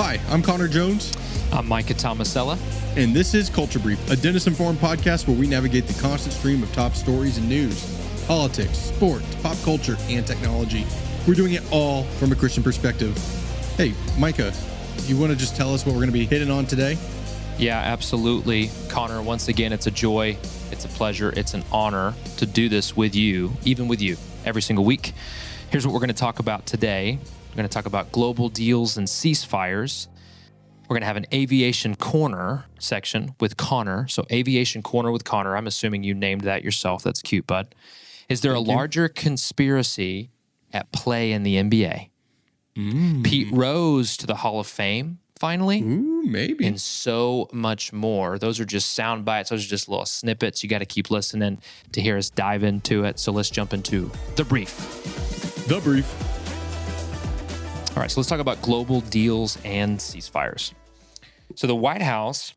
Hi, I'm Connor Jones. I'm Micah Tomasella. And this is Culture Brief, a Dennis-informed podcast where we navigate the constant stream of top stories and news, politics, sports, pop culture, and technology. We're doing it all from a Christian perspective. Hey, Micah, you want to just tell us what we're going to be hitting on today? Yeah, absolutely. Connor, once again, it's a joy, it's a pleasure, it's an honor to do this with you, even with you, every single week. Here's what we're going to talk about today. We're going to talk about global deals and ceasefires. We're going to have an Aviation Corner section with Connor. So Aviation Corner with Connor. I'm assuming you named that yourself. That's cute, bud. Is there a larger conspiracy at play in the NBA? Pete Rose to the Hall of Fame, finally. Ooh, maybe. And so much more. Those are just sound bites. Those are just little snippets. You got to keep listening to hear us dive into it. So let's jump into the brief. The brief. All right, so let's talk about global deals and ceasefires. So the White House,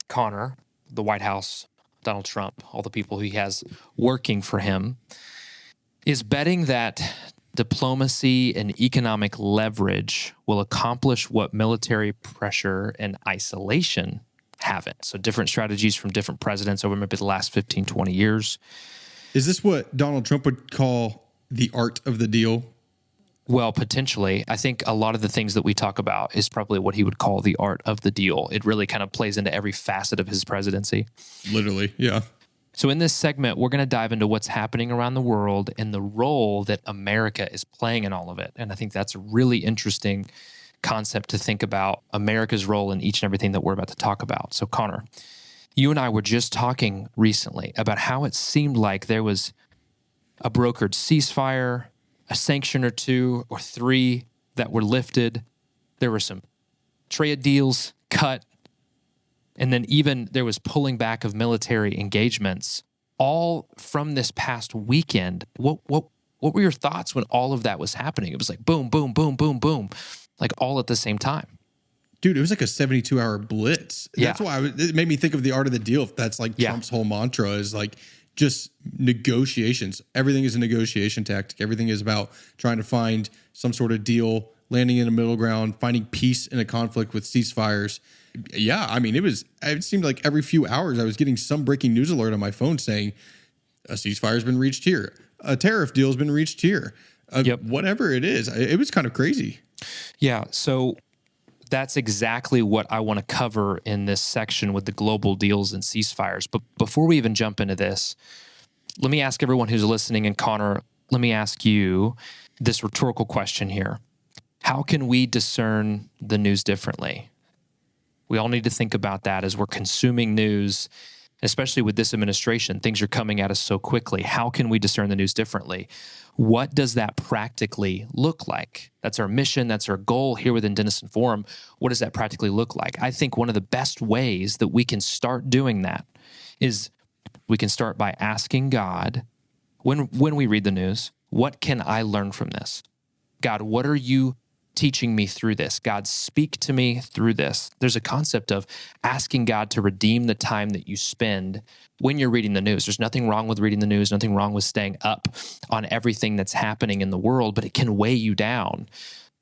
Connor, the White House, Donald Trump, all the people he has working for him, is betting that diplomacy and economic leverage will accomplish what military pressure and isolation haven't. So different strategies from different presidents over maybe the last 15, 20 years. Is this what Donald Trump would call the art of the deal? Well, potentially. I think a lot of the things that we talk about is probably what he would call the art of the deal. It really kind of plays into every facet of his presidency. Literally, yeah. So in this segment, we're going to dive into what's happening around the world and the role that America is playing in all of it. And I think that's a really interesting concept to think about, America's role in each and everything that we're about to talk about. So Connor, you and I were just talking recently about how it seemed like there was a brokered ceasefire, a sanction or two or three that were lifted. There were some trade deals cut. And then even there was pulling back of military engagements, all from this past weekend. What were your thoughts when all of that was happening? It was like boom, boom, boom, boom, boom, like all at the same time. Dude, it was like a 72-hour blitz. Yeah. That's why it made me think of the art of the deal. If that's like Trump's whole mantra is like just negotiations. Everything is a negotiation tactic. Everything is about trying to find some sort of deal, landing in a middle ground, finding peace in a conflict with ceasefires. Yeah, I mean, it seemed like every few hours I was getting some breaking news alert on my phone saying a ceasefire has been reached here. A tariff deal has been reached here. Whatever it is. It was kind of crazy. Yeah. So that's exactly what I want to cover in this section with the global deals and ceasefires. But before we even jump into this, let me ask everyone who's listening, and Connor, let me ask you this rhetorical question here. How can we discern the news differently? We all need to think about that as we're consuming news, especially with this administration. Things are coming at us so quickly. How can we discern the news differently? What does that practically look like? That's our mission. That's our goal here within Dennis Forum. What does that practically look like? I think one of the best ways that we can start doing that is we can start by asking God, when we read the news, what can I learn from this? God, what are you teaching me through this? God, speak to me through this. There's a concept of asking God to redeem the time that you spend when you're reading the news. There's nothing wrong with reading the news, nothing wrong with staying up on everything that's happening in the world, but it can weigh you down.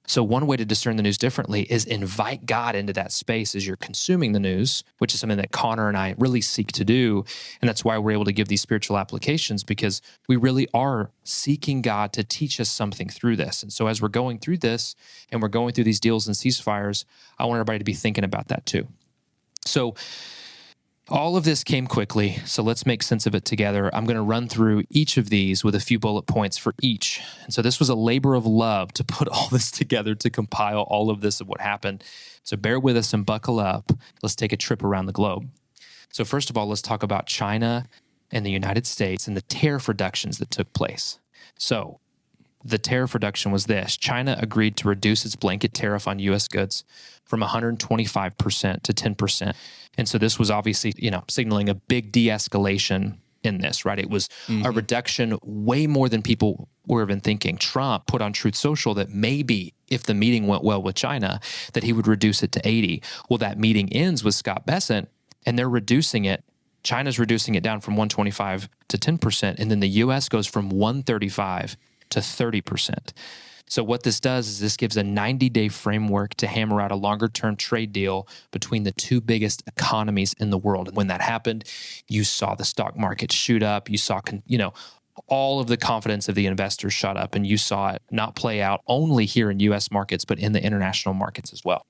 So one way to discern the news differently is invite God into that space as you're consuming the news, which is something that Connor and I really seek to do. And that's why we're able to give these spiritual applications, because we really are seeking God to teach us something through this. And so as we're going through this and we're going through these deals and ceasefires, I want everybody to be thinking about that too. So all of this came quickly, so let's make sense of it together. I'm going to run through each of these with a few bullet points for each. And so this was a labor of love to put all this together, to compile all of this of what happened. So bear with us and buckle up. Let's take a trip around the globe. So first of all, let's talk about China and the United States and the tariff reductions that took place. So the tariff reduction was this. China agreed to reduce its blanket tariff on U.S. goods from 125% to 10%. And so this was obviously, signaling a big de-escalation in this, right? It was a reduction way more than people were even thinking. Trump put on Truth Social that maybe if the meeting went well with China, that he would reduce it to 80. Well, that meeting ends with Scott Bessent, and they're reducing it. China's reducing it down from 125 to 10%, and then the U.S. goes from 135 to 30%. So what this does is this gives a 90-day framework to hammer out a longer-term trade deal between the two biggest economies in the world. And when that happened, you saw the stock market shoot up. You saw, all of the confidence of the investors shot up, and you saw it not play out only here in U.S. markets, but in the international markets as well.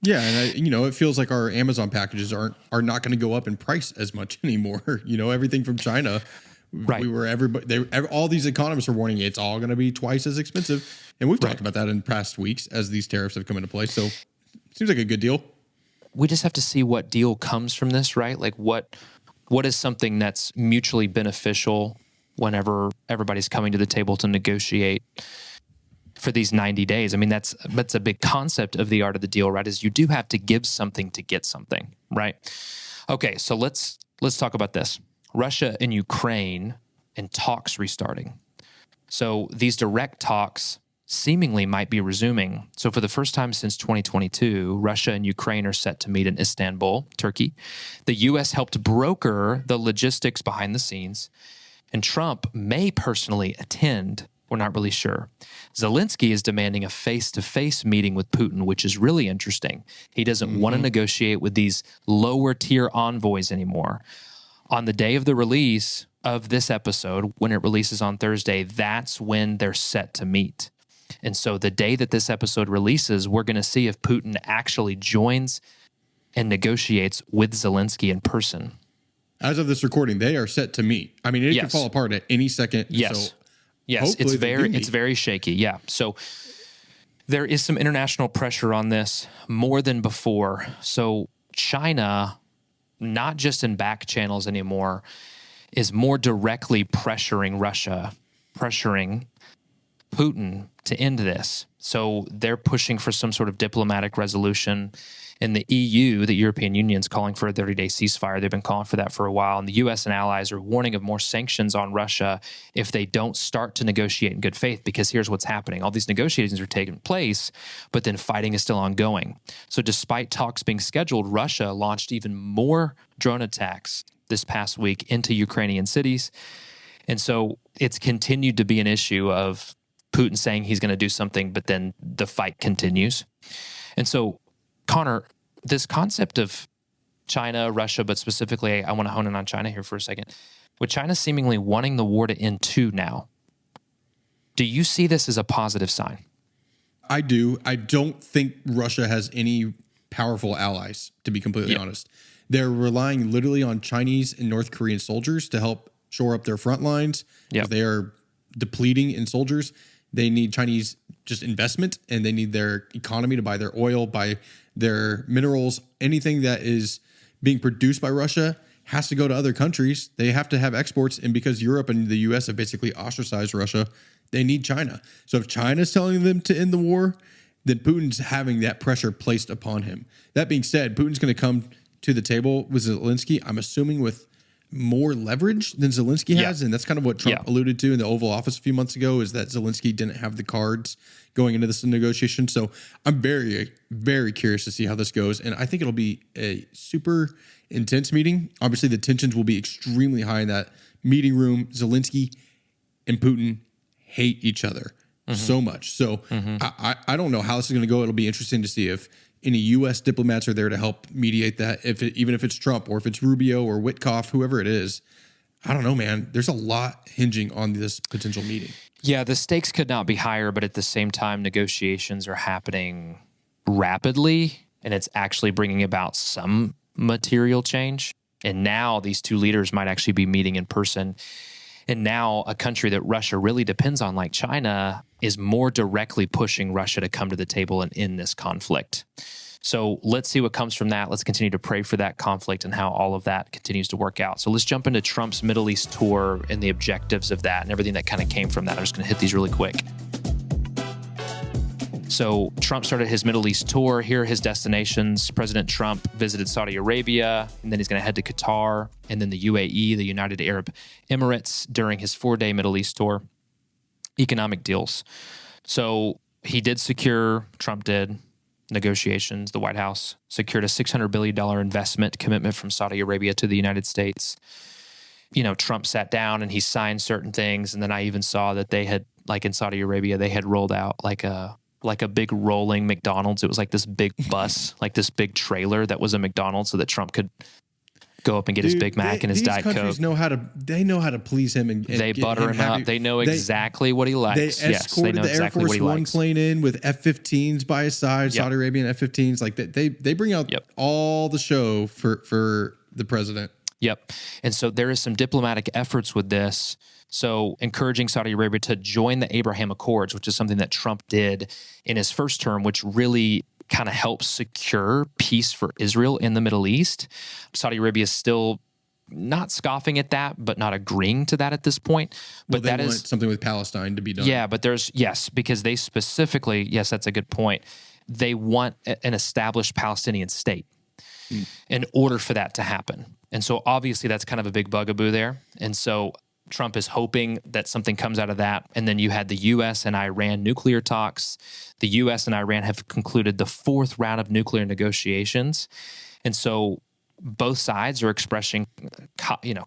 Yeah, and it feels like our Amazon packages are not going to go up in price as much anymore. Everything from China, right? All these economists are warning it's all going to be twice as expensive, and we've talked about that in past weeks as these tariffs have come into play. So, it seems like a good deal. We just have to see what deal comes from this, right? Like what is something that's mutually beneficial whenever everybody's coming to the table to negotiate for these 90 days. I mean, that's a big concept of the art of the deal, right? Is you do have to give something to get something, right? Okay, so let's talk about this. Russia and Ukraine and talks restarting. So these direct talks seemingly might be resuming. So for the first time since 2022, Russia and Ukraine are set to meet in Istanbul, Turkey. The U.S. helped broker the logistics behind the scenes, and Trump may personally attend. We're not really sure. Zelensky is demanding a face-to-face meeting with Putin, which is really interesting. He doesn't want to negotiate with these lower-tier envoys anymore. On the day of the release of this episode, when it releases on Thursday, that's when they're set to meet. And so the day that this episode releases, we're going to see if Putin actually joins and negotiates with Zelensky in person. As of this recording, they are set to meet. I mean, it can fall apart at any second. Yes. So yes, it's very shaky. Yeah. So there is some international pressure on this more than before. So China, not just in back channels anymore, is more directly pressuring Russia, pressuring Putin to end this. So they're pushing for some sort of diplomatic resolution. In the EU, the European Union is calling for a 30-day ceasefire. They've been calling for that for a while. And the U.S. and allies are warning of more sanctions on Russia if they don't start to negotiate in good faith, because here's what's happening. All these negotiations are taking place, but then fighting is still ongoing. So despite talks being scheduled, Russia launched even more drone attacks this past week into Ukrainian cities. And so it's continued to be an issue of Putin saying he's going to do something, but then the fight continues. And so, Connor, this concept of China, Russia, but specifically, I want to hone in on China here for a second. With China seemingly wanting the war to end too now, do you see this as a positive sign? I do. I don't think Russia has any powerful allies, to be completely honest. They're relying literally on Chinese and North Korean soldiers to help shore up their front lines. They are depleting in soldiers. They need Chinese just investment, and they need their economy to buy their oil, buy their minerals. Anything that is being produced by Russia has to go to other countries. They have to have exports, and because Europe and the U.S. have basically ostracized Russia, they need China. So if China's telling them to end the war, then Putin's having that pressure placed upon him. That being said, Putin's going to come to the table with Zelensky, I'm assuming with more leverage than Zelensky has. And that's kind of what Trump alluded to in the Oval Office a few months ago, is that Zelensky didn't have the cards going into this negotiation. So I'm very, very curious to see how this goes. And I think it'll be a super intense meeting. Obviously, the tensions will be extremely high in that meeting room. Zelensky and Putin hate each other so much. So I don't know how this is going to go. It'll be interesting to see if any U.S. diplomats are there to help mediate that, even if it's Trump or if it's Rubio or Witkoff, whoever it is. I don't know, man. There's a lot hinging on this potential meeting. Yeah, the stakes could not be higher, but at the same time, negotiations are happening rapidly, and it's actually bringing about some material change. And now these two leaders might actually be meeting in person. And now a country that Russia really depends on, like China, is more directly pushing Russia to come to the table and end this conflict. So let's see what comes from that. Let's continue to pray for that conflict and how all of that continues to work out. So let's jump into Trump's Middle East tour and the objectives of that and everything that kind of came from that. I'm just going to hit these really quick. So Trump started his Middle East tour. Here are his destinations. President Trump visited Saudi Arabia, and then he's going to head to Qatar, and then the UAE, the United Arab Emirates, during his 4-day Middle East tour. Economic deals. So he did secure, Trump did, negotiations. The White House secured a $600 billion investment commitment from Saudi Arabia to the United States. You know, Trump sat down and he signed certain things, and then I even saw that they had like in Saudi Arabia, they had rolled out like a big rolling McDonald's. It was like this big bus, like this big trailer that was a McDonald's, so that Trump could go up and get his Big Mac and his Diet Coke. These countries know how to please him, and they butter him up. They know exactly what he likes. They escorted the Air Force One plane in with F-15s by his side, Saudi Arabian F-15s. Like they bring out all the show for the president. Yep. And so there is some diplomatic efforts with this. So encouraging Saudi Arabia to join the Abraham Accords, which is something that Trump did in his first term, which really kind of helps secure peace for Israel in the Middle East. Saudi Arabia is still not scoffing at that, but not agreeing to that at this point. But that is something with Palestine to be done. Yeah, but because they specifically, that's a good point. They want an established Palestinian state in order for that to happen. And so obviously that's kind of a big bugaboo there. And so Trump is hoping that something comes out of that. And then you had the U.S. and Iran nuclear talks. The U.S. and Iran have concluded the fourth round of nuclear negotiations. And so both sides are expressing,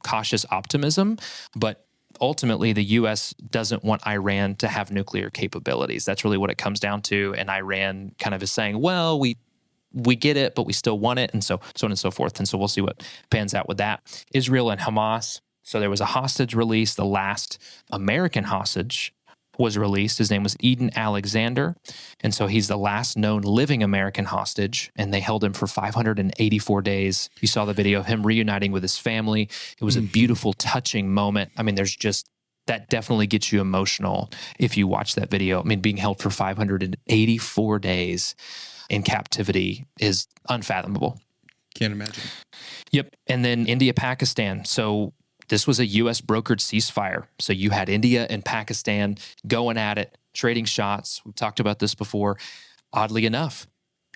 cautious optimism, but ultimately the U.S. doesn't want Iran to have nuclear capabilities. That's really what it comes down to. And Iran kind of is saying, well, we get it, but we still want it, and so on and so forth. And so we'll see what pans out with that. Israel and Hamas. So there was a hostage release. The last American hostage was released. His name was Eden Alexander. And so he's the last known living American hostage, and they held him for 584 days. You saw the video of him reuniting with his family. It was a beautiful, touching moment. I mean, that definitely gets you emotional if you watch that video. I mean, being held for 584 days in captivity is unfathomable. Can't imagine. Yep. And then India, Pakistan. So this was a U.S. brokered ceasefire. So you had India and Pakistan going at it, trading shots. We've talked about this before. Oddly enough,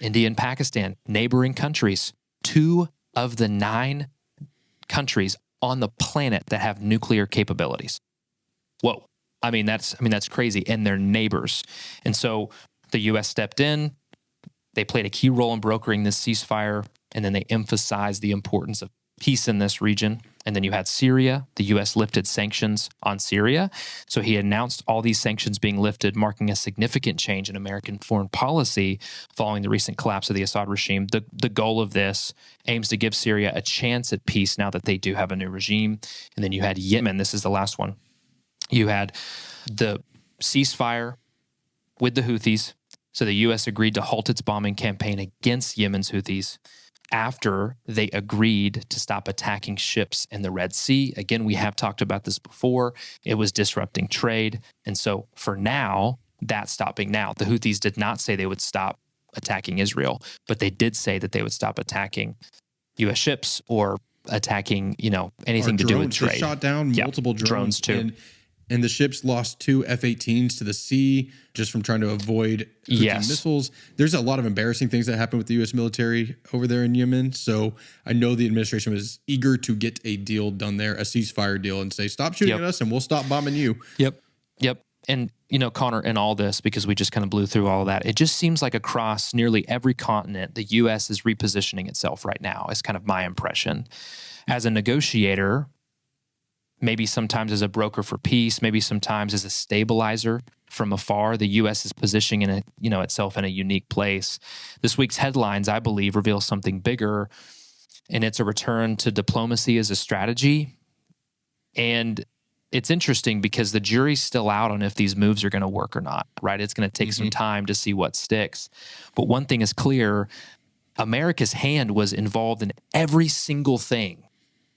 India and Pakistan, neighboring countries, 2 of the 9 countries on the planet that have nuclear capabilities. Whoa. I mean, that's crazy. And they're neighbors. And so the U.S. stepped in. They played a key role in brokering this ceasefire, and then they emphasized the importance of peace in this region. And then you had Syria. The U.S. lifted sanctions on Syria. So he announced all these sanctions being lifted, marking a significant change in American foreign policy following the recent collapse of the Assad regime. The goal of this aims to give Syria a chance at peace now that they do have a new regime. And then you had Yemen. This is the last one. You had the ceasefire with the Houthis. So the U.S. agreed to halt its bombing campaign against Yemen's Houthis after they agreed to stop attacking ships in the Red Sea. Again, we have talked about this before. It was disrupting trade. And so for now, that's stopping now. The Houthis did not say they would stop attacking Israel, but they did say that they would stop attacking U.S. ships or attacking, anything to do with trade. They shot down multiple drones too. And the ships lost 2 F-18s to the sea just from trying to avoid Houthi missiles. There's a lot of embarrassing things that happened with the U.S. military over there in Yemen. So I know the administration was eager to get a deal done there, a ceasefire deal, and say, stop shooting at us and we'll stop bombing you. Yep. And, Connor, in all this, because we just kind of blew through all of that, it just seems like across nearly every continent, the U.S. is repositioning itself right now. It's kind of my impression. As a negotiator, maybe sometimes as a broker for peace, maybe sometimes as a stabilizer from afar, the U.S. is positioning itself in a unique place. This week's headlines, I believe, reveal something bigger, and it's a return to diplomacy as a strategy. And it's interesting because the jury's still out on if these moves are going to work or not, right? It's going to take some time to see what sticks. But one thing is clear, America's hand was involved in every single thing.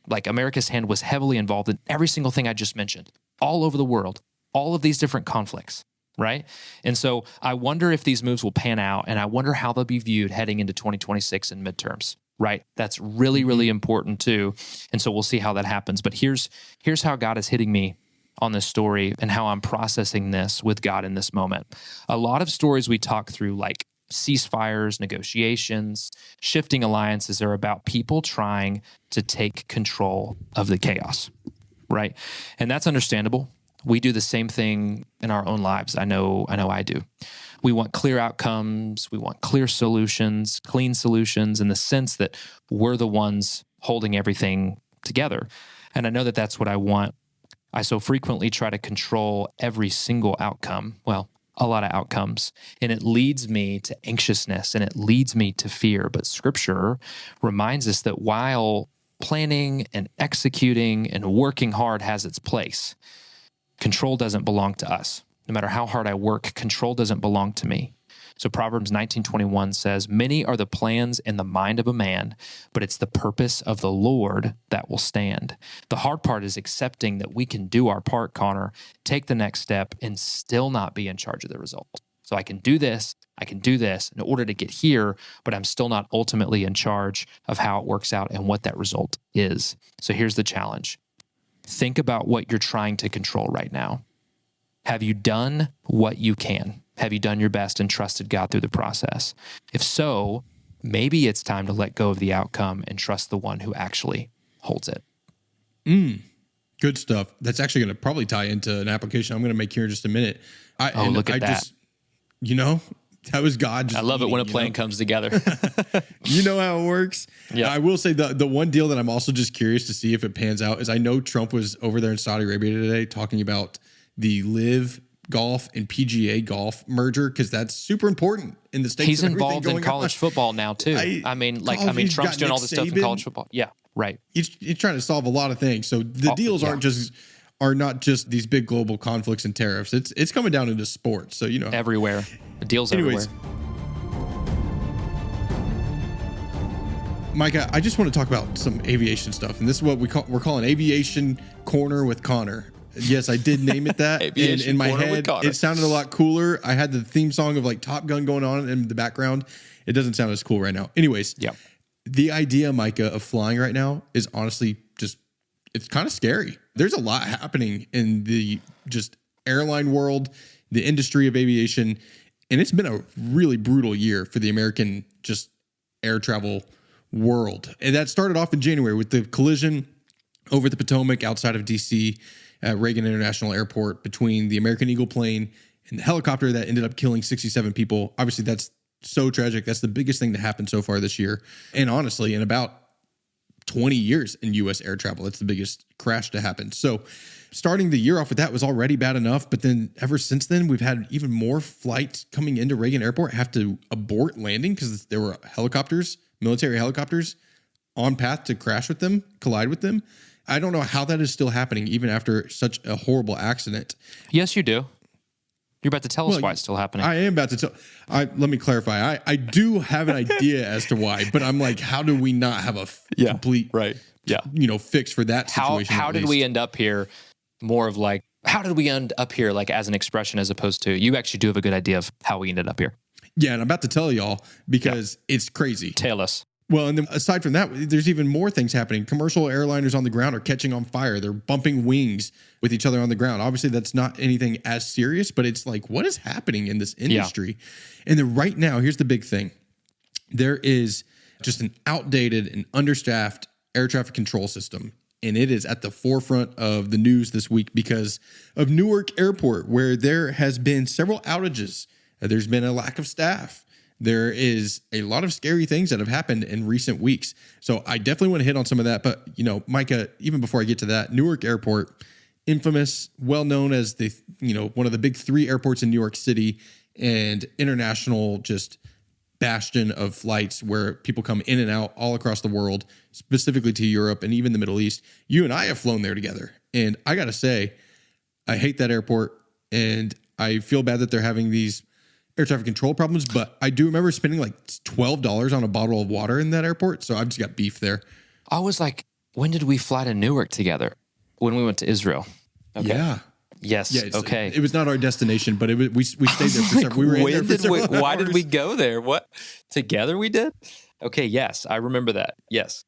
Like America's hand was heavily involved in every single thing I just mentioned, all over the world, all of these different conflicts, right? And so I wonder if these moves will pan out, and I wonder how they'll be viewed heading into 2026 and midterms, right? That's really, really important too. And so we'll see how that happens. But here's how God is hitting me on this story and how I'm processing this with God in this moment. A lot of stories we talk through, like ceasefires, negotiations, shifting alliances, are about people trying to take control of the chaos, right? And that's understandable. We do the same thing in our own lives. I know I do. We want clear outcomes. We want clear solutions, clean solutions, in the sense that we're the ones holding everything together. And I know that that's what I want. I so frequently try to control every single outcome. Well, a lot of outcomes. And it leads me to anxiousness and it leads me to fear. But Scripture reminds us that while planning and executing and working hard has its place, control doesn't belong to us. No matter how hard I work, control doesn't belong to me. So Proverbs 19:21 says, "Many are the plans in the mind of a man, but it's the purpose of the Lord that will stand." The hard part is accepting that we can do our part, Connor, take the next step, and still not be in charge of the result. So I can do this in order to get here, but I'm still not ultimately in charge of how it works out and what that result is. So here's the challenge. Think about what you're trying to control right now. Have you done what you can? Have you done your best and trusted God through the process? If so, maybe it's time to let go of the outcome and trust the one who actually holds it. Good stuff. That's actually going to probably tie into an application I'm going to make here in just a minute. Look at that. That was God. I love it when a plan comes together. You know how it works. Yeah. I will say the one deal that I'm also just curious to see if it pans out is I know Trump was over there in Saudi Arabia today talking about the Live Golf and PGA Golf merger, because that's super important in the States. He's involved in college football now too. Trump's doing all this stuff in college football. Yeah, right. He's trying to solve a lot of things. So the deals are not just these big global conflicts and tariffs. It's coming down into sports. So everywhere. The deals everywhere. Micah, I just want to talk about some aviation stuff, and this is what we're calling Aviation Corner with Connor. Yes, I did name it that. In my head, it sounded a lot cooler. I had the theme song of like Top Gun going on in the background. It doesn't sound as cool right now. Anyways, the idea, Micah, of flying right now is honestly it's kind of scary. There's a lot happening in the just airline world, the industry of aviation, and it's been a really brutal year for the American just air travel world. And that started off in January with the collision over the Potomac outside of D.C. at Reagan International Airport between the American Eagle plane and the helicopter that ended up killing 67 people. Obviously, that's so tragic. That's the biggest thing to happen so far this year. And honestly, in about 20 years in U.S. air travel, it's the biggest crash to happen. So starting the year off with that was already bad enough. But then ever since then, we've had even more flights coming into Reagan Airport have to abort landing because there were helicopters, military helicopters, on path to crash with them, collide with them. I don't know how that is still happening even after such a horrible accident. Yes, you do. You're about to tell us why it's still happening. I am about to tell. Let me clarify. I do have an idea as to why, but I'm like, how do we not have a complete fix for that situation? How did we end up here? More of like, how did we end up here? Like as an expression, as opposed to you actually do have a good idea of how we ended up here. Yeah, and I'm about to tell y'all because it's crazy. Tell us. Well, and then aside from that, there's even more things happening. Commercial airliners on the ground are catching on fire. They're bumping wings with each other on the ground. Obviously, that's not anything as serious, but it's like, what is happening in this industry? Yeah. And then right now, here's the big thing. There is just an outdated and understaffed air traffic control system. And it is at the forefront of the news this week because of Newark Airport, where there has been several outages. There's been a lack of staff. There is a lot of scary things that have happened in recent weeks. So I definitely want to hit on some of that. But, Micah, even before I get to that, Newark Airport, infamous, well known as the, one of the big three airports in New York City and international just bastion of flights where people come in and out all across the world, specifically to Europe and even the Middle East. You and I have flown there together. And I got to say, I hate that airport and I feel bad that they're having these air traffic control problems, but I do remember spending like $12 on a bottle of water in that airport. So I've just got beef there. I was like, when did we fly to Newark together? When we went to Israel. Okay. Yeah. Yes. Yeah, okay. It was not our destination, but we stayed there for several. We were in there for several hours. Why did we go there? What? Together we did? Okay. Yes. I remember that. Yes.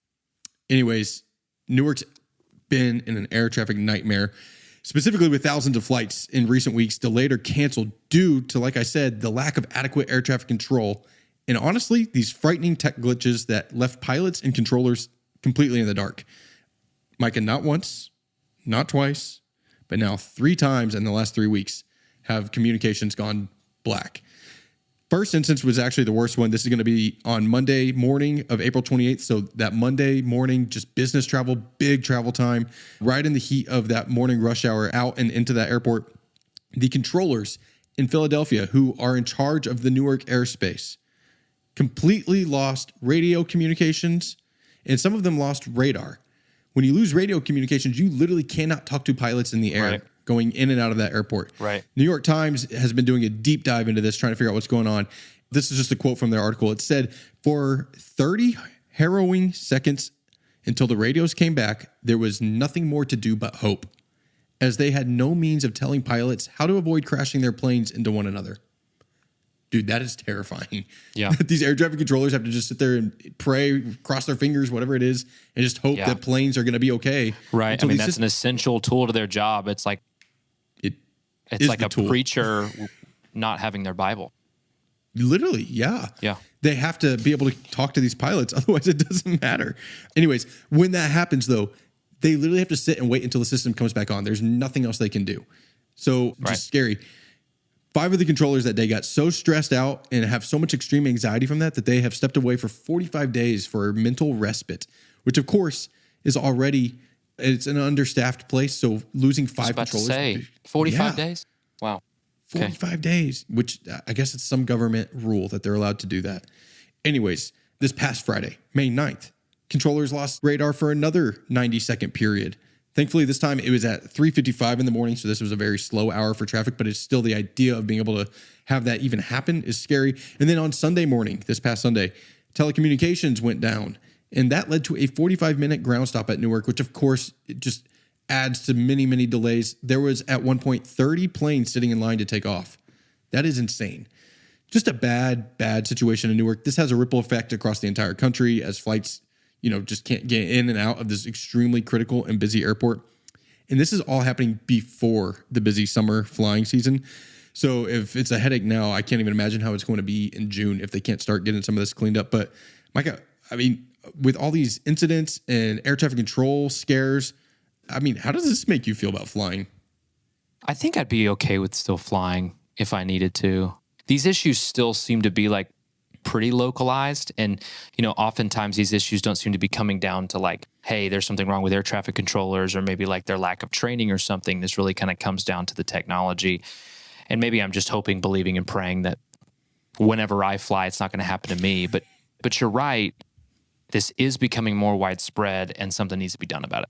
Anyways, Newark's been in an air traffic nightmare, specifically with thousands of flights in recent weeks delayed or canceled due to, like I said, the lack of adequate air traffic control. And honestly, these frightening tech glitches that left pilots and controllers completely in the dark. Micah, not once, not twice, but now 3 times in the last 3 weeks have communications gone black. First instance was actually the worst one. This is going to be on Monday morning of April 28th. So that Monday morning, just business travel, big travel time, right in the heat of that morning rush hour out and into that airport. The controllers in Philadelphia, who are in charge of the Newark airspace, completely lost radio communications, and some of them lost radar. When you lose radio communications, you literally cannot talk to pilots in the air going in and out of that airport. Right. New York Times has been doing a deep dive into this, trying to figure out what's going on. This is just a quote from their article. It said, for 30 harrowing seconds until the radios came back, there was nothing more to do but hope, as they had no means of telling pilots how to avoid crashing their planes into one another. Dude, that is terrifying. Yeah. These air traffic controllers have to just sit there and pray, cross their fingers, whatever it is, and just hope that planes are going to be okay. Right. I mean, that's an essential tool to their job. It's like a preacher not having their Bible. Literally, yeah. Yeah. They have to be able to talk to these pilots. Otherwise, it doesn't matter. Anyways, when that happens, though, they literally have to sit and wait until the system comes back on. There's nothing else they can do. So just scary. 5 of the controllers that day got so stressed out and have so much extreme anxiety from that they have stepped away for 45 days for mental respite, which, of course, is already... It's an understaffed place, so losing 5 controllers. 45 days? Wow. 45 days, which I guess it's some government rule that they're allowed to do that. Anyways, this past Friday, May 9th, controllers lost radar for another 90-second period. Thankfully, this time it was at 3:55 in the morning, so this was a very slow hour for traffic, but it's still the idea of being able to have that even happen is scary. And then on Sunday morning, this past Sunday, telecommunications went down. And that led to a 45-minute ground stop at Newark, which, of course, it just adds to many, many delays. There was, at one point, 30 planes sitting in line to take off. That is insane. Just a bad, bad situation in Newark. This has a ripple effect across the entire country as flights, just can't get in and out of this extremely critical and busy airport. And this is all happening before the busy summer flying season. So if it's a headache now, I can't even imagine how it's going to be in June if they can't start getting some of this cleaned up. But, Micah, I mean... with all these incidents and air traffic control scares, I mean, how does this make you feel about flying? I think I'd be okay with still flying if I needed to. These issues still seem to be like pretty localized. And, oftentimes these issues don't seem to be coming down to like, hey, there's something wrong with air traffic controllers or maybe like their lack of training or something. This really kind of comes down to the technology. And maybe I'm just hoping, believing, and praying that whenever I fly, it's not going to happen to me. But you're right. This is becoming more widespread and something needs to be done about it.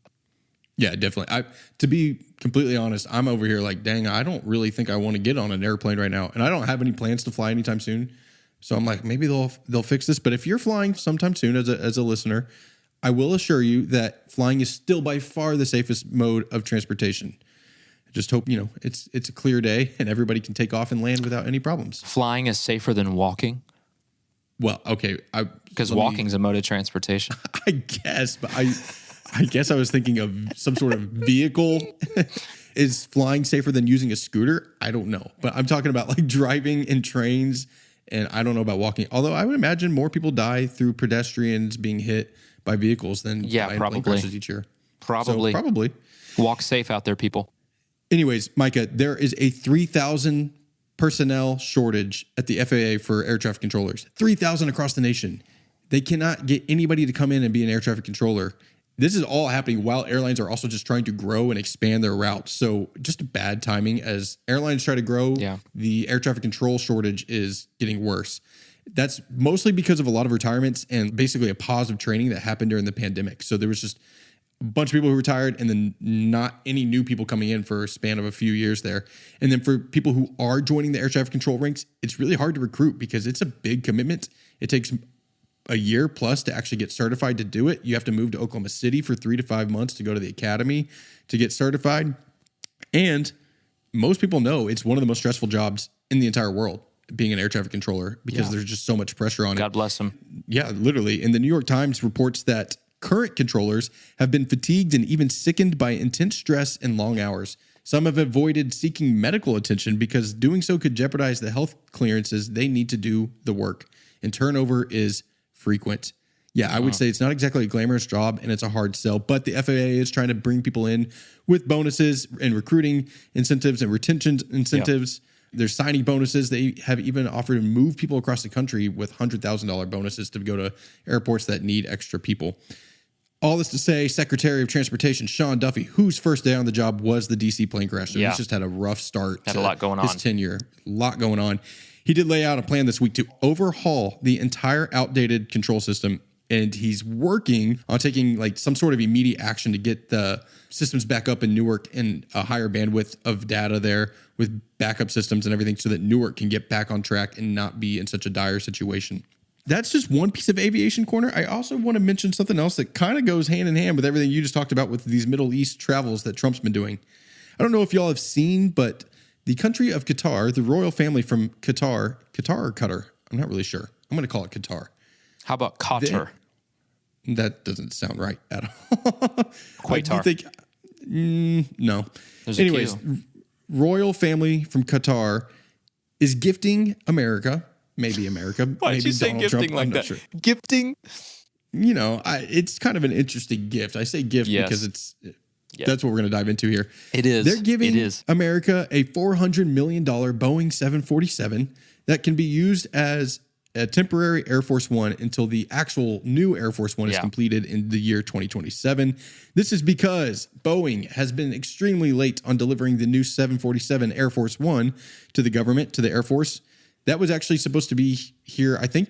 Yeah, definitely. To be completely honest, I'm over here like, dang, I don't really think I want to get on an airplane right now. And I don't have any plans to fly anytime soon. So I'm like, maybe they'll fix this. But if you're flying sometime soon as a listener, I will assure you that flying is still by far the safest mode of transportation. I just hope, it's a clear day and everybody can take off and land without any problems. Flying is safer than walking? Well, okay. Because walking's a mode of transportation. I guess, but I guess I was thinking of some sort of vehicle. Is flying safer than using a scooter? I don't know. But I'm talking about like driving in trains, and I don't know about walking. Although I would imagine more people die through pedestrians being hit by vehicles than by plane crashes each year. Probably. So, probably. Walk safe out there, people. Anyways, Micah, there is a 3,000 personnel shortage at the FAA for air traffic controllers. 3,000 across the nation. They cannot get anybody to come in and be an air traffic controller. This is all happening while airlines are also just trying to grow and expand their routes. So just bad timing as airlines try to grow. Yeah. The air traffic control shortage is getting worse. That's mostly because of a lot of retirements and basically a pause of training that happened during the pandemic. So there was just a bunch of people who retired and then not any new people coming in for a span of a few years there. And then for people who are joining the air traffic control ranks, it's really hard to recruit because it's a big commitment. It takes a year plus to actually get certified to do it. You have to move to Oklahoma City for 3 to 5 months to go to the academy to get certified. And most people know it's one of the most stressful jobs in the entire world, being an air traffic controller, because there's just so much pressure on it. God bless them. Yeah, literally. And the New York Times reports that current controllers have been fatigued and even sickened by intense stress and long hours. Some have avoided seeking medical attention because doing so could jeopardize the health clearances they need to do the work. And turnover is frequent. Yeah, I would say it's not exactly a glamorous job and it's a hard sell, but the FAA is trying to bring people in with bonuses and recruiting incentives and retention incentives. There's signing bonuses. They have even offered to move people across the country with $100,000 bonuses to go to airports that need extra people. All this to say, Secretary of Transportation Sean Duffy, whose first day on the job was the D.C. plane crash. So he's just had a rough start. Had a lot going on. His tenure. A lot going on. He did lay out a plan this week to overhaul the entire outdated control system. And he's working on taking like some sort of immediate action to get the systems back up in Newark and a higher bandwidth of data there with backup systems and everything so that Newark can get back on track and not be in such a dire situation. That's just one piece of Aviation Corner. I also want to mention something else that kind of goes hand in hand with everything you just talked about with these Middle East travels that Trump's been doing. I don't know if y'all have seen, but the country of Qatar, the royal family from Qatar or Qatar? I'm not really sure. I'm going to call it Qatar. How about Qatar? That doesn't sound right at all. Qatar. No. There's Anyways, royal family from Qatar is gifting America, maybe America. Why did you say Donald gifting Trump, like I'm not that? sure. Gifting? You know, it's kind of an interesting gift. I say gift because that's what we're going to dive into here. It is. They're giving America a $400 million Boeing 747 that can be used as a temporary Air Force One until the actual new Air Force One is completed in the year 2027. This is because Boeing has been extremely late on delivering the new 747 Air Force One to the government, to the Air Force. That was actually supposed to be here, I think,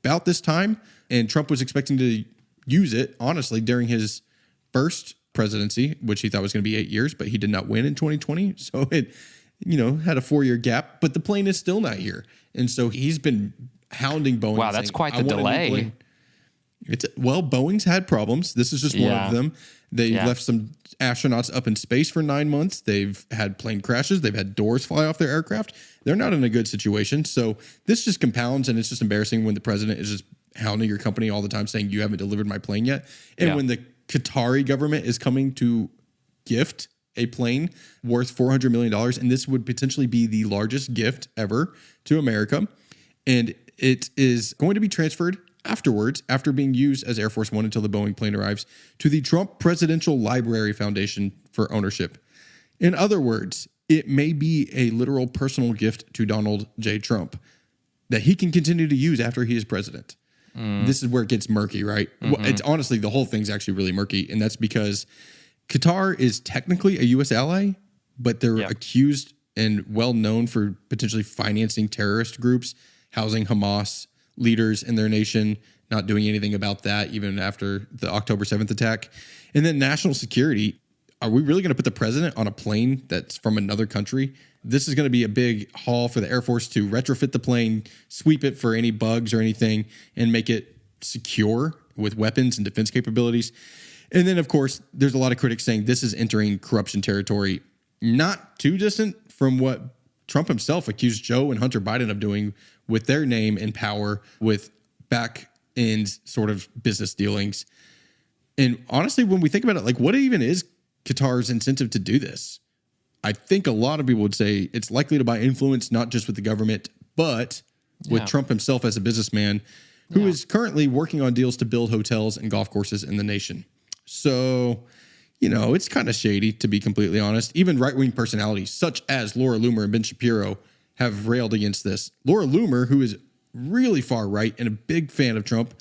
about this time. And Trump was expecting to use it, honestly, during his first presidency, which he thought was going to be 8 years, but he did not win in 2020. So it, had a 4-year gap, but the plane is still not here. And so he's been hounding Boeing. Wow, that's quite the delay. Boeing's had problems. This is just one of them. They left some astronauts up in space for 9 months. They've had plane crashes. They've had doors fly off their aircraft. They're not in a good situation. So this just compounds, and it's just embarrassing when the president is just hounding your company all the time saying, you haven't delivered my plane yet. And when the Qatari government is coming to gift a plane worth $400 million, and this would potentially be the largest gift ever to America. And it is going to be transferred afterwards, after being used as Air Force One until the Boeing plane arrives, to the Trump Presidential Library Foundation for ownership. In other words, it may be a literal personal gift to Donald J. Trump that he can continue to use after he is president. This is where it gets murky, right? Mm-hmm. Well, it's honestly, the whole thing's actually really murky, and that's because Qatar is technically a U.S. ally, but they're accused and well known for potentially financing terrorist groups, housing Hamas leaders in their nation, not doing anything about that even after the October 7th attack. And then national security. Are we really going to put the president on a plane that's from another country? This is going to be a big haul for the Air Force to retrofit the plane, sweep it for any bugs or anything, and make it secure with weapons and defense capabilities. And then, of course, there's a lot of critics saying this is entering corruption territory, not too distant from what Trump himself accused Joe and Hunter Biden of doing with their name and power with back-end sort of business dealings. And honestly, when we think about it, like, what even is Qatar's incentive to do this? I think a lot of people would say it's likely to buy influence, not just with the government, but with Trump himself as a businessman who is currently working on deals to build hotels and golf courses in the nation. So, it's kind of shady, to be completely honest. Even right-wing personalities such as Laura Loomer and Ben Shapiro have railed against this. Laura Loomer, who is really far right and a big fan of Trump,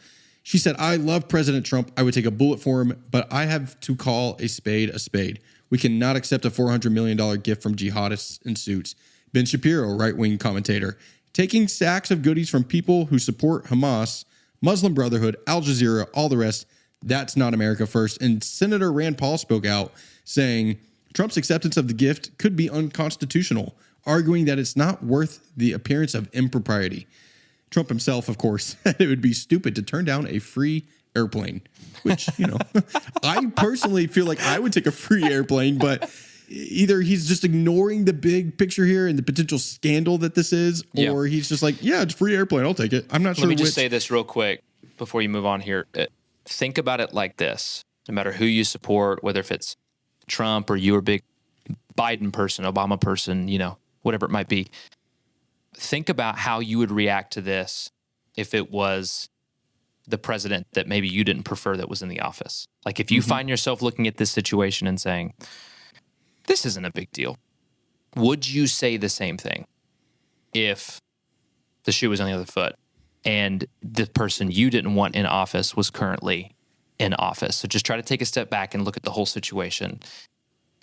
she said, I love President Trump. I would take a bullet for him, but I have to call a spade a spade. We cannot accept a $400 million gift from jihadists in suits. Ben Shapiro, right-wing commentator, taking sacks of goodies from people who support Hamas, Muslim Brotherhood, Al Jazeera, all the rest, that's not America first. And Senator Rand Paul spoke out saying Trump's acceptance of the gift could be unconstitutional, arguing that it's not worth the appearance of impropriety. Trump himself, of course, said it would be stupid to turn down a free airplane, which, I personally feel like I would take a free airplane, but either he's just ignoring the big picture here and the potential scandal that this is, or he's just like, it's free airplane, I'll take it. I'm not sure. Let me just say this real quick before you move on here. Think about it like this. No matter who you support, whether if it's Trump or you're a big Biden person, Obama person, whatever it might be, think about how you would react to this if it was the president that maybe you didn't prefer that was in the office. Like if you find yourself looking at this situation and saying, this isn't a big deal, would you say the same thing? if the shoe was on the other foot and the person you didn't want in office was currently in office. So just try to take a step back and look at the whole situation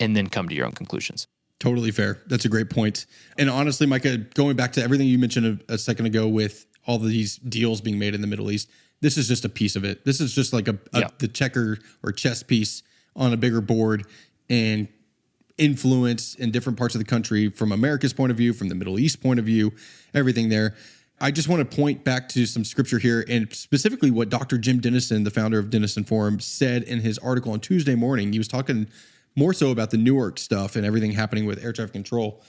and then come to your own conclusions. Totally fair. That's a great point. And honestly, Micah, going back to everything you mentioned a second ago with all of these deals being made in the Middle East, this is just a piece of it. This is just like the checker or chess piece on a bigger board, and influence in different parts of the country from America's point of view, from the Middle East point of view, everything there. I just want to point back to some scripture here, and specifically what Dr. Jim Dennison, the founder of Dennison Forum, said in his article on Tuesday morning. He was talking more so about the Newark stuff and everything happening with air traffic control.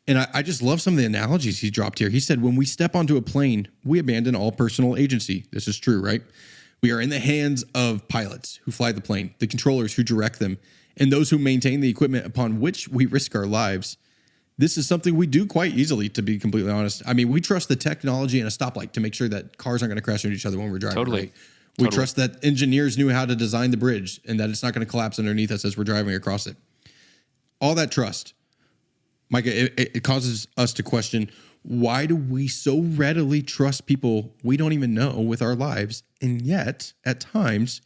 And I just love some of the analogies he dropped here. He said, when we step onto a plane, we abandon all personal agency. This is true, right? We are in the hands of pilots who fly the plane, the controllers who direct them, and those who maintain the equipment upon which we risk our lives. This is something we do quite easily, to be completely honest. I mean, we trust the technology and a stoplight to make sure that cars aren't going to crash into each other when we're driving. Totally. Right? We trust that engineers knew how to design the bridge and that it's not going to collapse underneath us as we're driving across it. All that trust, Micah, it causes us to question, why do we so readily trust people we don't even know with our lives? And yet, at times,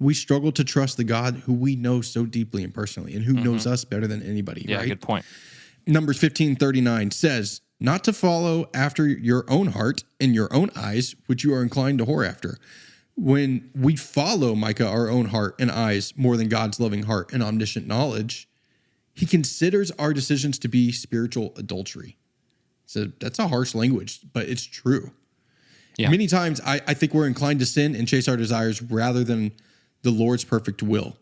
we struggle to trust the God who we know so deeply and personally, and who knows us better than anybody. Yeah, right? Good point. Numbers 15:39 says, not to follow after your own heart and your own eyes, which you are inclined to whore after. When we follow, Micah, our own heart and eyes more than God's loving heart and omniscient knowledge, he considers our decisions to be spiritual adultery. So that's a harsh language, but it's true. Yeah. Many times I think we're inclined to sin and chase our desires rather than the Lord's perfect will.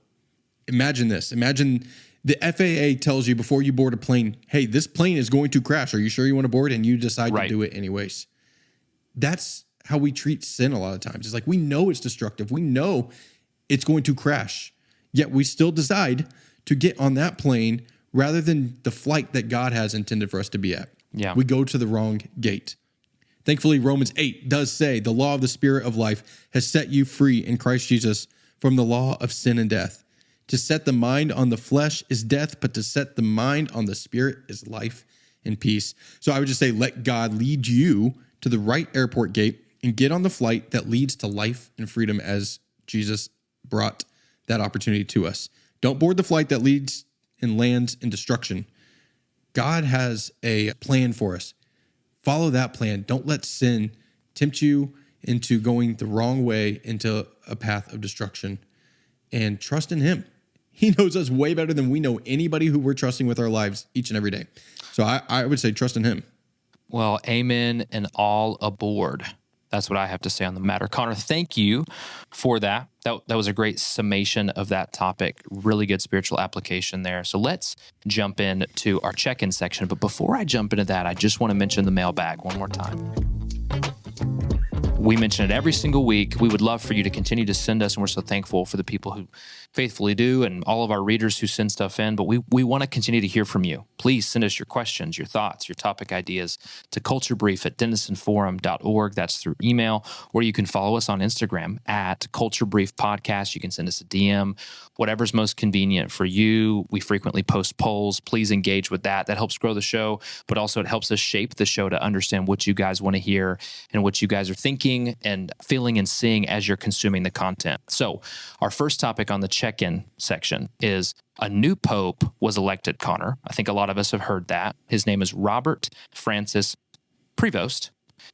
Imagine this. Imagine the FAA tells you before you board a plane, hey, this plane is going to crash. Are you sure you want to board? And you decide to do it anyways. That's how we treat sin a lot of times. It's like we know it's destructive. We know it's going to crash, yet we still decide to get on that plane rather than the flight that God has intended for us to be at. Yeah. We go to the wrong gate. Thankfully, Romans 8 does say the law of the Spirit of life has set you free in Christ Jesus from the law of sin and death. To set the mind on the flesh is death, but to set the mind on the Spirit is life and peace. So I would just say, let God lead you to the right airport gate and get on the flight that leads to life and freedom as Jesus brought that opportunity to us. Don't board the flight that leads and lands in destruction. God has a plan for us. Follow that plan. Don't let sin tempt you into going the wrong way, into a path of destruction, and trust in him. He knows us way better than we know anybody who we're trusting with our lives each and every day. So I would say trust in him. Well, amen and all aboard. That's what I have to say on the matter. Connor, thank you for that. That was a great summation of that topic. Really good spiritual application there. So let's jump into our check-in section. But before I jump into that, I just want to mention the mailbag one more time. We mention it every single week. We would love for you to continue to send us, and we're so thankful for the people who faithfully do and all of our readers who send stuff in. But we want to continue to hear from you. Please send us your questions, your thoughts, your topic ideas to culturebrief@denisonforum.org. That's through email, or you can follow us on Instagram at culturebriefpodcast. You can send us a DM, whatever's most convenient for you. We frequently post polls. Please engage with that. That helps grow the show, but also it helps us shape the show to understand what you guys want to hear and what you guys are thinking and feeling and seeing as you're consuming the content. So our first topic on the check-in section is a new pope was elected, Connor. I think a lot of us have heard that. His name is Robert Francis Prevost,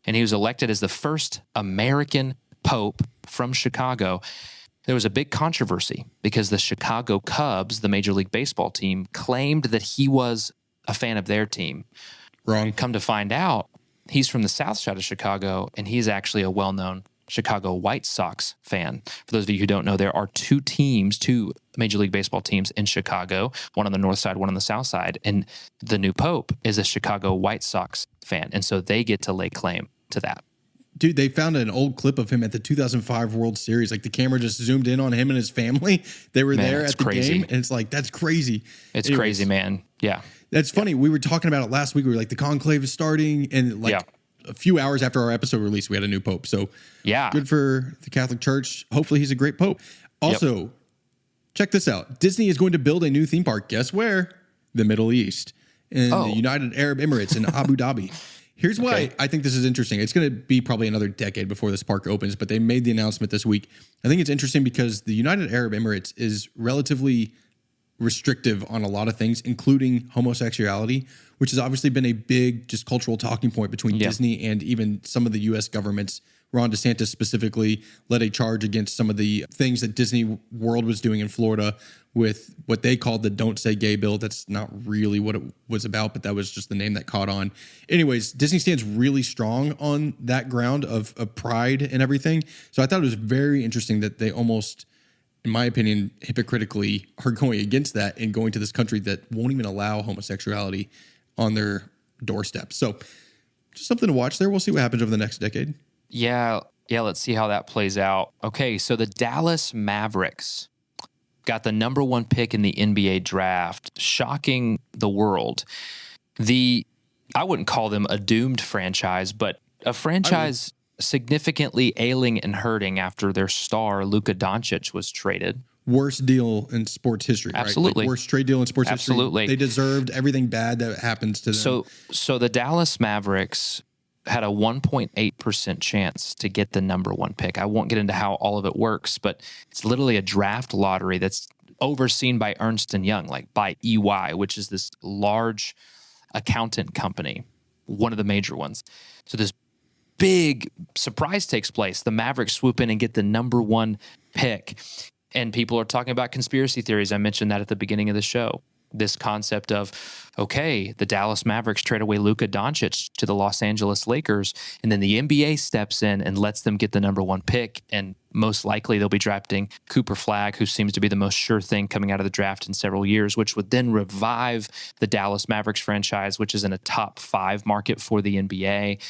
and he was elected as the first American pope from Chicago. There was a big controversy because the Chicago Cubs, the Major League Baseball team, claimed that he was a fan of their team. Wrong. Come to find out, he's from the south side of Chicago, and he's actually a well-known Chicago White Sox fan. For those of you who don't know, there are two Major League Baseball teams in Chicago, one on the north side, one on the south side, and the new pope is a Chicago White Sox fan, and so they get to lay claim to that. Dude, they found an old clip of him at the 2005 World Series. Like the camera just zoomed in on him and his family. They were there at the game, and it's like, that's crazy. It's crazy, man. Yeah. That's funny. We were talking about it last week. We were like, the conclave is starting, and a few hours after our episode release, we had a new pope. So good for the Catholic Church. Hopefully he's a great pope. Also, check this out. Disney is going to build a new theme park. Guess where? The Middle East, in the United Arab Emirates in Abu Dhabi. Here's why I think this is interesting. It's going to be probably another decade before this park opens, but they made the announcement this week. I think it's interesting because the United Arab Emirates is relatively restrictive on a lot of things, including homosexuality, which has obviously been a big just cultural talking point between Disney and even some of the U.S. governments. Ron DeSantis specifically led a charge against some of the things that Disney World was doing in Florida with what they called the Don't Say Gay bill. That's not really what it was about, but that was just the name that caught on. Anyways, Disney stands really strong on that ground of pride and everything. So I thought it was very interesting that they almost, in my opinion, hypocritically are going against that and going to this country that won't even allow homosexuality on their doorstep. So just something to watch there. We'll see what happens over the next decade. Yeah, let's see how that plays out. Okay, so the Dallas Mavericks got the number 1 pick in the NBA draft, shocking the world. I wouldn't call them a doomed franchise, but a franchise significantly ailing and hurting after their star, Luka Doncic, was traded. Worst deal in sports history, Absolutely. Right? Like worst trade deal in sports Absolutely. history. They deserved everything bad that happens to them. So the Dallas Mavericks had a 1.8% chance to get the number 1 pick. I won't get into how all of it works, but it's literally a draft lottery that's overseen by Ernst & Young, like by EY, which is this large accountant company, one of the major ones. So this big surprise takes place. The Mavericks swoop in and get the number 1 pick. And people are talking about conspiracy theories. I mentioned that at the beginning of the show. This concept of, okay, the Dallas Mavericks trade away Luka Doncic to the Los Angeles Lakers, and then the NBA steps in and lets them get the number 1 pick, and most likely they'll be drafting Cooper Flagg, who seems to be the most sure thing coming out of the draft in several years, which would then revive the Dallas Mavericks franchise, which is in a top 5 market for the NBA.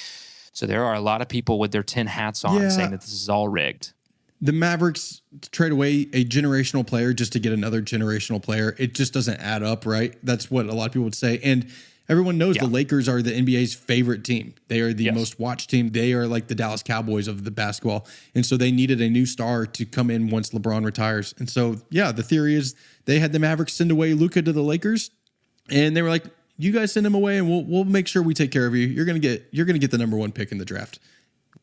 So there are a lot of people with their tin hats on saying that this is all rigged. The Mavericks trade away a generational player just to get another generational player. It just doesn't add up, right? That's what a lot of people would say. And everyone knows the Lakers are the NBA's favorite team. They are the most watched team. They are like the Dallas Cowboys of the basketball. And so they needed a new star to come in once LeBron retires. And so, the theory is they had the Mavericks send away Luka to the Lakers, and they were like, you guys send him away and we'll make sure we take care of you. You're going to get the number 1 pick in the draft.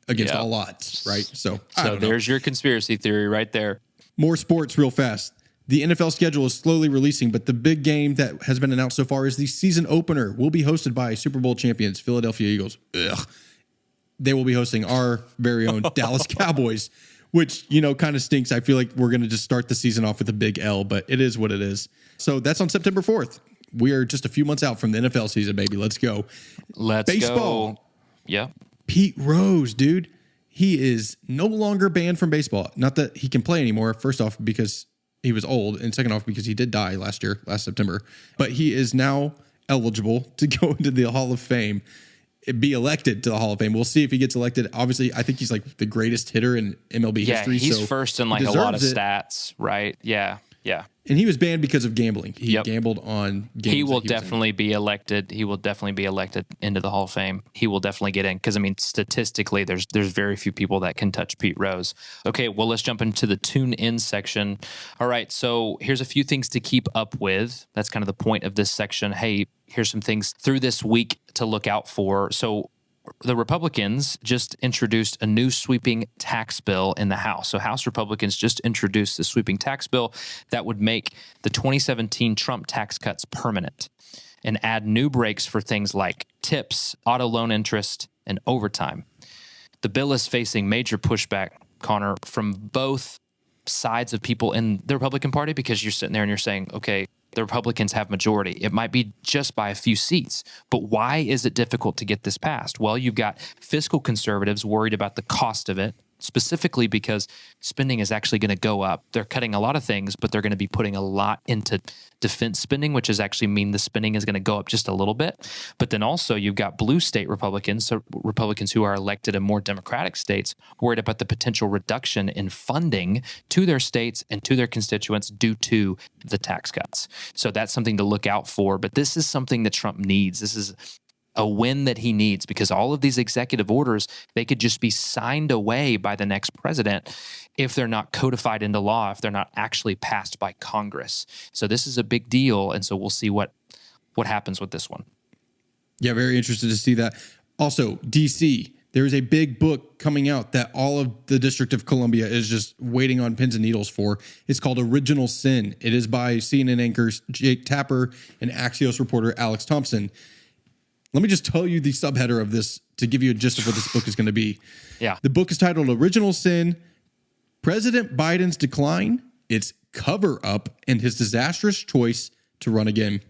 Against all odds, right? So there's your conspiracy theory right there. More sports real fast. The NFL schedule is slowly releasing, but the big game that has been announced so far is the season opener will be hosted by Super Bowl champions, Philadelphia Eagles. They will be hosting our very own Dallas Cowboys, which, kind of stinks. I feel like we're going to just start the season off with a big L, but it is what it is. So that's on September 4th. We are just a few months out from the NFL season, baby. Let's go. Baseball. Go. Yeah. Pete Rose, dude, he is no longer banned from baseball. Not that he can play anymore, first off, because he was old, and second off, because he did die last September. But he is now eligible to go into the Hall of Fame, be elected to the Hall of Fame. We'll see if he gets elected. Obviously, I think he's like the greatest hitter in MLB history. Yeah, he's first in like a lot of stats, right? Yeah. And he was banned because of gambling. He gambled on games. He will definitely be elected. He will definitely be elected into the Hall of Fame. He will definitely get in because, statistically, there's very few people that can touch Pete Rose. Okay, well, let's jump into the tune-in section. All right, so here's a few things to keep up with. That's kind of the point of this section. Hey, here's some things through this week to look out for. So the Republicans just introduced a new sweeping tax bill in the House. So House Republicans just introduced the sweeping tax bill that would make the 2017 Trump tax cuts permanent and add new breaks for things like tips, auto loan interest, and overtime. The bill is facing major pushback, Connor, from both sides of people in the Republican Party, because you're sitting there and you're saying, okay, the Republicans have majority. It might be just by a few seats, but why is it difficult to get this passed? Well, you've got fiscal conservatives worried about the cost of it, specifically because spending is actually going to go up. They're cutting a lot of things, but they're going to be putting a lot into defense spending, which is actually mean the spending is going to go up just a little bit. But then also you've got blue state Republicans, so Republicans who are elected in more Democratic states, worried about the potential reduction in funding to their states and to their constituents due to the tax cuts. So that's something to look out for. But this is something that Trump needs. This is a win that he needs, because all of these executive orders, they could just be signed away by the next president if they're not codified into law, if they're not actually passed by Congress. So this is a big deal, and so we'll see what happens with this one. Yeah, very interested to see that. Also, DC, there's a big book coming out that all of the District of Columbia is just waiting on pins and needles for. It's called Original Sin. It is by CNN anchors Jake Tapper and Axios reporter Alex Thompson. Let me just tell you the subheader of this to give you a gist of what this book is going to be. Yeah. The book is titled Original Sin, President Biden's Decline, Its Cover-Up, and His Disastrous Choice to Run Again.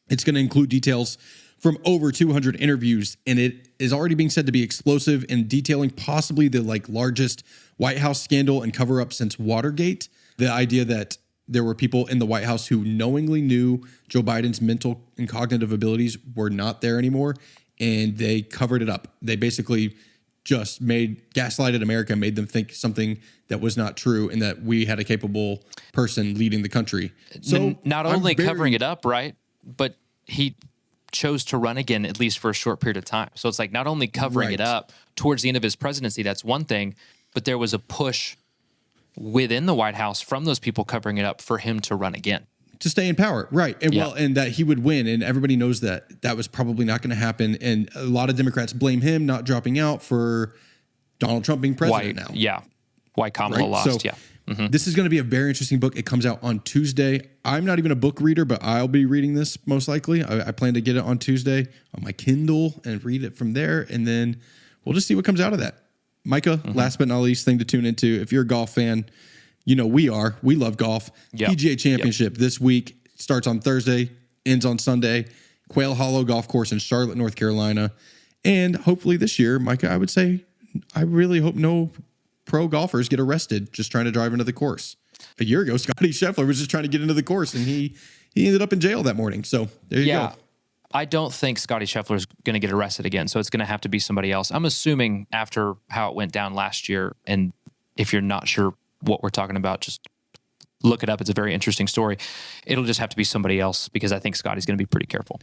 It's going to include details from over 200 interviews, and it is already being said to be explosive and detailing possibly the largest White House scandal and cover-up since Watergate. The idea that there were people in the White House who knowingly knew Joe Biden's mental and cognitive abilities were not there anymore, and they covered it up. They basically just gaslighted America, made them think something that was not true, and that we had a capable person leading the country. So not only covering it up, right, but he chose to run again, at least for a short period of time. So it's not only covering it up towards the end of his presidency, that's one thing, but there was a push within the White House from those people covering it up for him to run again. To stay in power, right. And and that he would win, and everybody knows that was probably not going to happen. And a lot of Democrats blame him not dropping out for Donald Trump being president now. Yeah. Why Kamala lost, so, This is going to be a very interesting book. It comes out on Tuesday. I'm not even a book reader, but I'll be reading this most likely. I plan to get it on Tuesday on my Kindle and read it from there. And then we'll just see what comes out of that. Micah, last but not least thing to tune into. If you're a golf fan, we love golf. PGA Championship this week starts on Thursday, ends on Sunday. Quail Hollow Golf Course in Charlotte, North Carolina. And hopefully this year, Micah, I would say, I really hope no pro golfers get arrested just trying to drive into the course. A year ago, Scotty Scheffler was just trying to get into the course, and he ended up in jail that morning. So there you go. I don't think Scotty Scheffler is going to get arrested again, so it's going to have to be somebody else. I'm assuming after how it went down last year, and if you're not sure what we're talking about, just look it up. It's a very interesting story. It'll just have to be somebody else because I think Scotty's going to be pretty careful.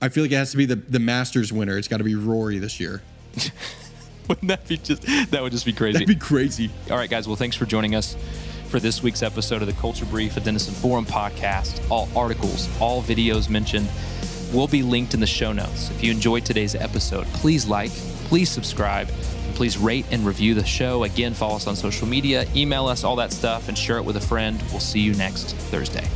I feel like it has to be the Masters winner. It's got to be Rory this year. Wouldn't that would just be crazy. That'd be crazy. All right, guys. Well, thanks for joining us for this week's episode of the Culture Brief, a Denison Forum podcast. All articles, all videos mentioned will be linked in the show notes. If you enjoyed today's episode, please please subscribe, and please rate and review the show. Again, follow us on social media, email us, all that stuff, and share it with a friend. We'll see you next Thursday.